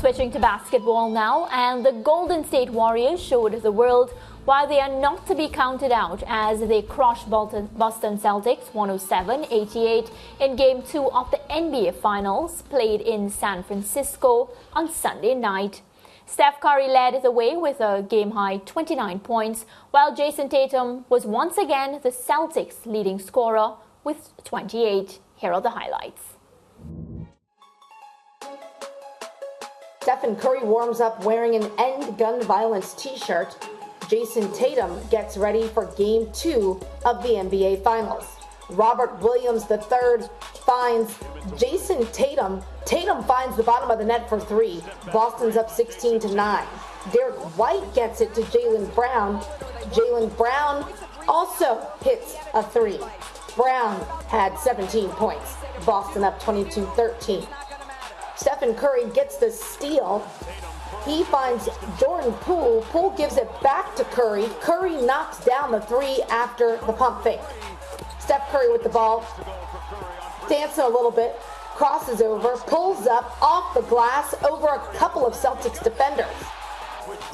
Switching to basketball now, and the Golden State Warriors showed the world why they are not to be counted out as they crushed Boston Celtics 107-88 in Game 2 of the NBA Finals played in San Francisco on Sunday night. Steph Curry led the way with a game-high 29 points, while Jason Tatum was once again the Celtics' leading scorer with 28. Here are the highlights. Stephen Curry warms up wearing an End Gun Violence t-shirt. Jason Tatum gets ready for Game 2 of the NBA Finals. Robert Williams III finds Jason Tatum. Tatum finds the bottom of the net for three. Boston's up 16-9. Derek White gets it to Jaylen Brown. Jaylen Brown also hits a three. Brown had 17 points. Boston up 22-13. Stephen Curry gets the steal. He finds Jordan Poole. Poole gives it back to Curry. Curry knocks down the three after the pump fake. Steph Curry with the ball, dancing a little bit, crosses over, pulls up off the glass over a couple of Celtics defenders.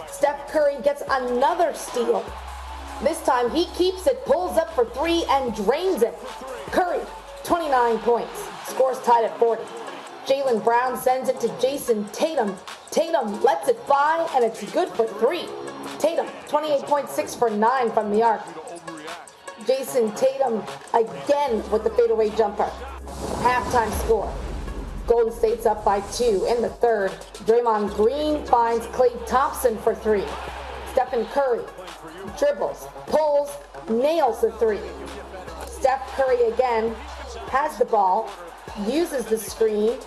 Steph Curry gets another steal. This time he keeps it, pulls up for three, and drains it. Curry, 29 points, scores tied at 40. Jaylen Brown sends it to Jason Tatum. Tatum lets it fly, and it's good for three. Tatum, 28.6 for 9 from the arc. Jason Tatum again with the fadeaway jumper. Halftime score. Golden State's up by 2 in the third. Draymond Green finds Klay Thompson for three. Stephen Curry dribbles, pulls, nails the three. Steph Curry again has the ball, uses the screen,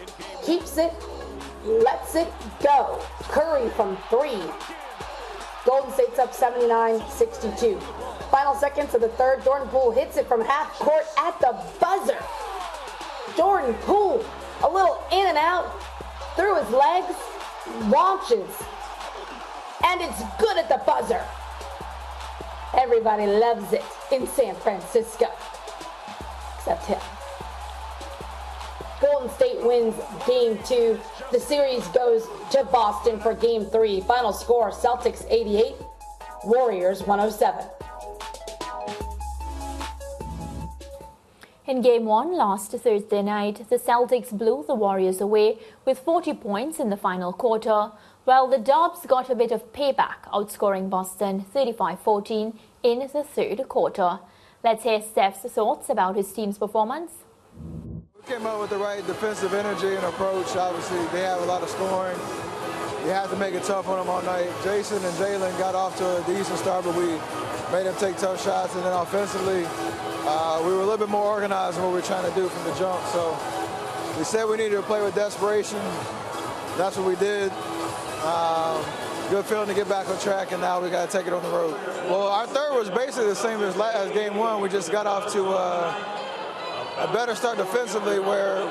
keeps it, lets it go. Curry from three. Golden State's up 79-62. Final seconds of the third, Jordan Poole hits it from half court at the buzzer. Jordan Poole, a little in and out, through his legs, launches, and it's good at the buzzer. Everybody loves it in San Francisco, except him. Golden State wins Game 2. The series goes to Boston for Game 3. Final score, Celtics 88, Warriors 107. In Game 1 last Thursday night, the Celtics blew the Warriors away with 40 points in the final quarter, while the Dubs got a bit of payback, outscoring Boston 35-14 in the third quarter. Let's hear Steph's thoughts about his team's performance. We came out with the right defensive energy and approach. Obviously, they have a lot of scoring. You have to make it tough on them all night. Jason and Jaylen got off to a decent start, but we made them take tough shots. And then offensively, we were a little bit more organized in what we were trying to do from the jump. So we said we needed to play with desperation. That's what we did. Good feeling to get back on track, and now we got to take it on the road. Well, our third was basically the same as Game 1. We just got off to a better start defensively, where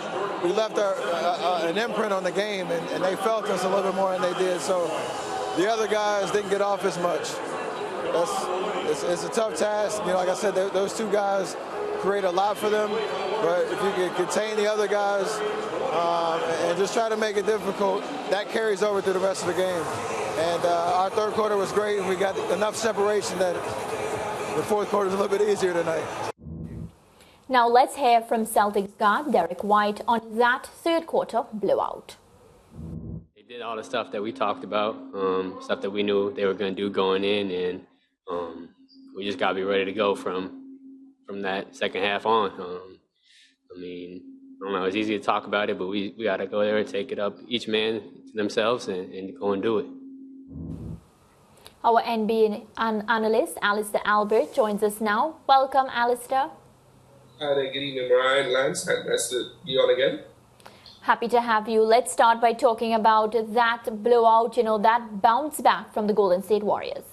we left an imprint on the game, and they felt us a little bit more than they did. So the other guys didn't get off as much. It's a tough task. You know, like I said, those two guys create a lot for them, but if you can contain the other guys and just try to make it difficult, that carries over through the rest of the game. And our third quarter was great, and we got enough separation that the fourth quarter is a little bit easier tonight. Now let's hear from Celtics guard Derek White on that third quarter blowout. They did all the stuff that we talked about, stuff that we knew they were going to do going in, and we just got to be ready to go from that second half on. I mean, I don't know, it's easy to talk about it, but we got to go there and take it up, each man to themselves, and go and do it. Our NBA analyst, Alistair Albert, joins us now. Welcome, Alistair. Hi there, good evening, Mariah, Lance. Nice to be on again. Happy to have you. Let's start by talking about that blowout, that bounce back from the Golden State Warriors.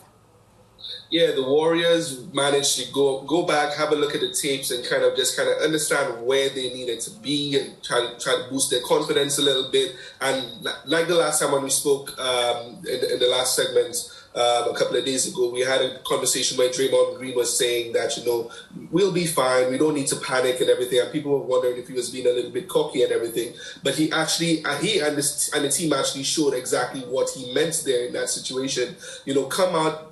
Yeah, the Warriors managed to go back, have a look at the tapes, and kind of understand where they needed to be and try to boost their confidence a little bit. And like the last time when we spoke in the last segment, a couple of days ago, we had a conversation where Draymond Green was saying that, we'll be fine, we don't need to panic and everything, and people were wondering if he was being a little bit cocky and everything, but he actually, he and the team actually showed exactly what he meant there in that situation. Come out,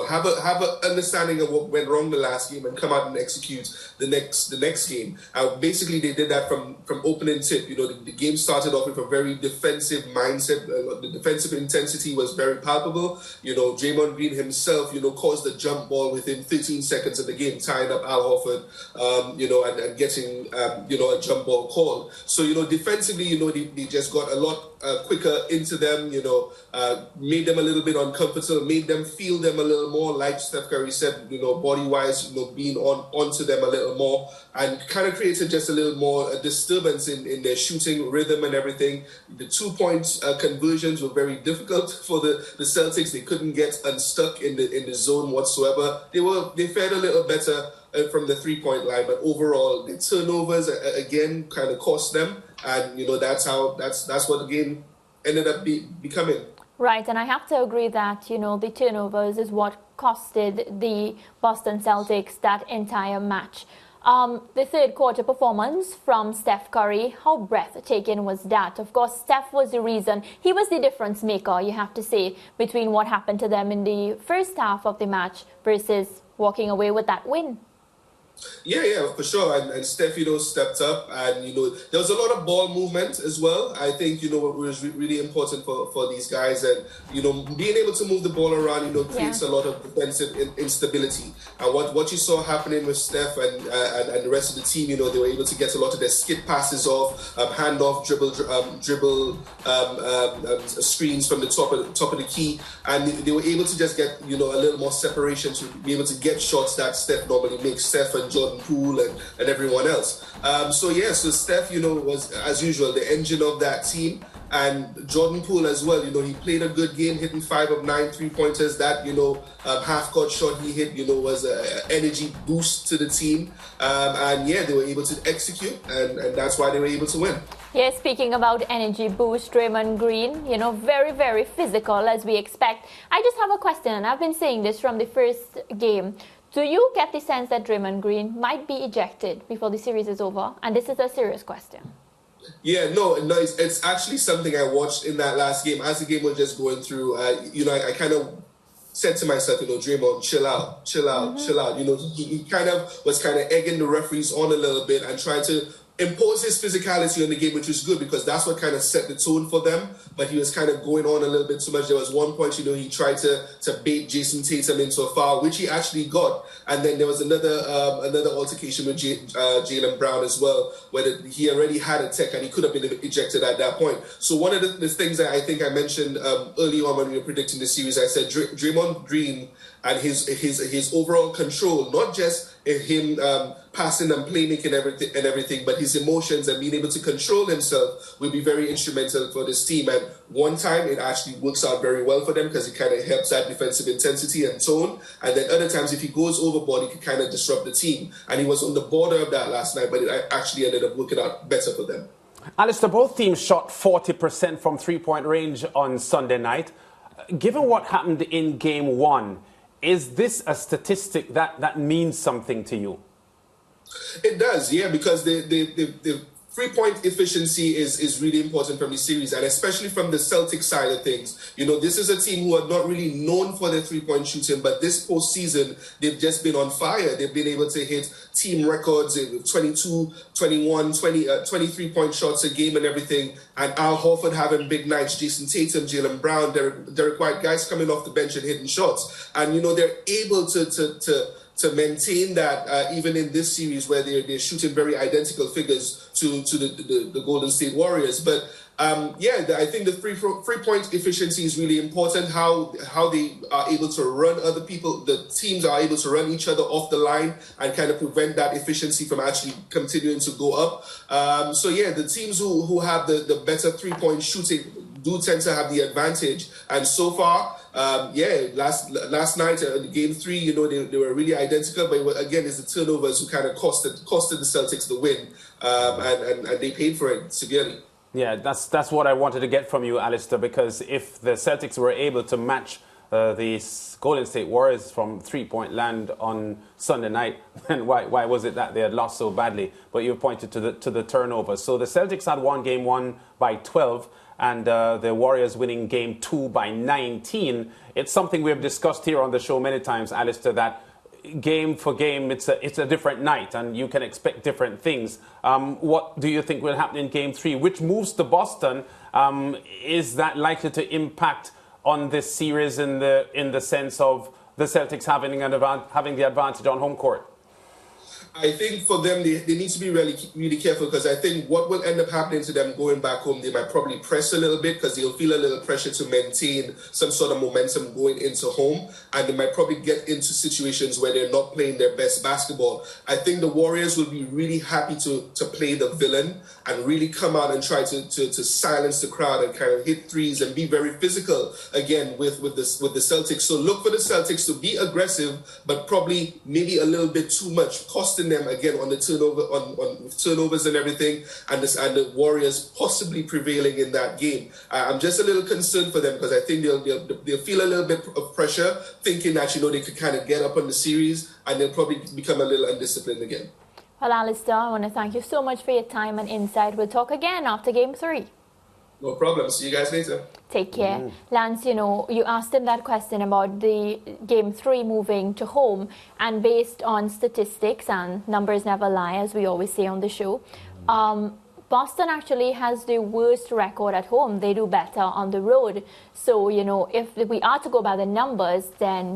have a understanding of what went wrong the last game and come out and execute the next game. Basically, they did that from opening tip. The game started off with a very defensive mindset. The defensive intensity was very palpable. Draymond Green himself, caused a jump ball within 13 seconds of the game, tying up Al Horford, and getting, a jump ball call. So, defensively, they just got a lot quicker into them, made them a little bit uncomfortable, made them feel them a little more, like Steph Curry said, body-wise, being onto them a little more, and kind of created just a little more disturbance in their shooting rhythm and everything. The 2-point conversions were very difficult for the Celtics. They couldn't get unstuck in the zone whatsoever. They fared a little better from the 3-point line, but overall the turnovers again kind of cost them, and that's what the game ended up becoming. Right, and I have to agree that the turnovers is what costed the Boston Celtics that entire match. The third quarter performance from Steph Curry, how breathtaking was that? Of course, Steph was the reason. He was the difference maker, you have to say, between what happened to them in the first half of the match versus walking away with that win. Yeah, for sure. And Steph, stepped up, and there was a lot of ball movement as well. I think it was really important for these guys, and being able to move the ball around, creates a lot of defensive instability. And what you saw happening with Steph and the rest of the team, they were able to get a lot of their skip passes off, handoff, dribble screens from the top of the key, and they were able to just get a little more separation to be able to get shots that Steph normally makes. Steph and Jordan Poole and everyone else. So Steph, was, as usual, the engine of that team. And Jordan Poole as well, he played a good game, hitting 5 of 9 3-pointers. That, half-court shot he hit, was an energy boost to the team. They were able to execute, and that's why they were able to win. Yeah, speaking about energy boost, Draymond Green, very, very physical as we expect. I just have a question, and I've been saying this from the first game. Do you get the sense that Draymond Green might be ejected before the series is over? And this is a serious question. Yeah, no, it's actually something I watched in that last game. As the game was just going through, I kind of said to myself, Draymond, chill out. He kind of was egging the referees on a little bit and trying to impose his physicality on the game, which was good because that's what kind of set the tone for them. But he was kind of going on a little bit too much. There was one point, he tried to bait Jason Tatum into a foul, which he actually got. And then there was another altercation with Jaylen Brown as well, where he already had a tech and he could have been ejected at that point. So one of the things that I think I mentioned early on when we were predicting the series, I said Draymond Green and his overall control, not just him passing and playmaking and everything, but his emotions and being able to control himself will be very instrumental for this team. And one time it actually works out very well for them because it kind of helps that defensive intensity and tone. And then other times, if he goes overboard, he can kind of disrupt the team. And he was on the border of that last night, but it actually ended up working out better for them. Alistair, both teams shot 40% from three-point range on Sunday night. Given what happened in Game 1, is this a statistic that means something to you? It does, yeah, because the three-point efficiency is really important from the series, and especially from the Celtics side of things. This is a team who are not really known for their three-point shooting, but this postseason, they've just been on fire. They've been able to hit team records with 22, 21, 23-point shots a game and everything. And Al Horford having big nights, Jason Tatum, Jaylen Brown, Derek White, guys coming off the bench and hitting shots. And, they're able to maintain that even in this series where they're shooting very identical figures to the Golden State Warriors. But I think the three-point efficiency is really important, how they are able to run other people, the teams are able to run each other off the line and kind of prevent that efficiency from actually continuing to go up. The teams who have the better three-point shooting do tend to have the advantage. And so far, last night, Game 3, they were really identical. But again, it's the turnovers who kind of costed the Celtics the win, and they paid for it severely. Yeah, that's what I wanted to get from you, Alistair, because if the Celtics were able to match Golden State Warriors from three-point land on Sunday night. And why was it that they had lost so badly? But you pointed to the turnovers. So the Celtics had won game 1 by 12, and the Warriors winning game 2 by 19. It's something we have discussed here on the show many times, Alistair, that game for game, it's a different night, and you can expect different things. What do you think will happen in game 3? Which moves to Boston? Is that likely to impact on this series in the sense of the Celtics having the advantage on home court? I think for them, they need to be really careful, because I think what will end up happening to them going back home, they might probably press a little bit because they'll feel a little pressure to maintain some sort of momentum going into home, and they might probably get into situations where they're not playing their best basketball. I think the Warriors will be really happy to play the villain and really come out and try to silence the crowd and kind of hit threes and be very physical again with the Celtics. So look for the Celtics to be aggressive, but probably maybe a little bit too much, costing them again on the on turnovers and everything, and the Warriors possibly prevailing in that game. I'm just a little concerned for them, because I think they'll feel a little bit of pressure, thinking that they could kind of get up on the series, and they'll probably become a little undisciplined again. Well, Alistair, I want to thank you so much for your time and insight. We'll talk again after game 3. No problem. See you guys later. Take care. Lance, you asked him that question about the game 3 moving to home, and based on statistics, and numbers never lie, as we always say on the show, Boston actually has the worst record at home. They do better on the road. So, if we are to go by the numbers, then,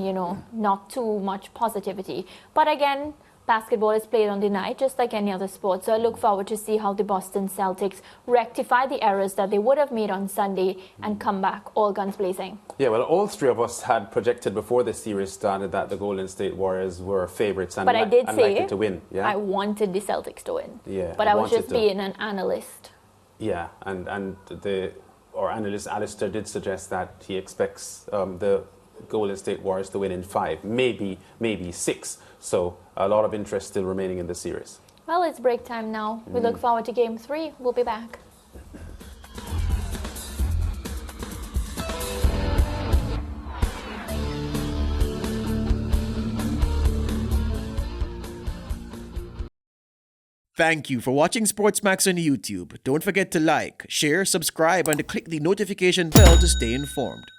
not too much positivity. But again, basketball is played on the night, just like any other sport. So I look forward to see how the Boston Celtics rectify the errors that they would have made on Sunday and come back all guns blazing. Yeah, well, all three of us had projected before the series started that the Golden State Warriors were favourites and likely to win. Yeah? I wanted the Celtics to win. Yeah, but I was just being an analyst. Yeah, and our analyst Alistair did suggest that he expects the Golden State Warriors to win in 5, maybe 6. So a lot of interest still remaining in the series. Well, it's break time now. We look forward to game 3. We'll be back. Thank you for watching SportsMax on YouTube. Don't forget to like, share, subscribe, and to click the notification bell to stay informed.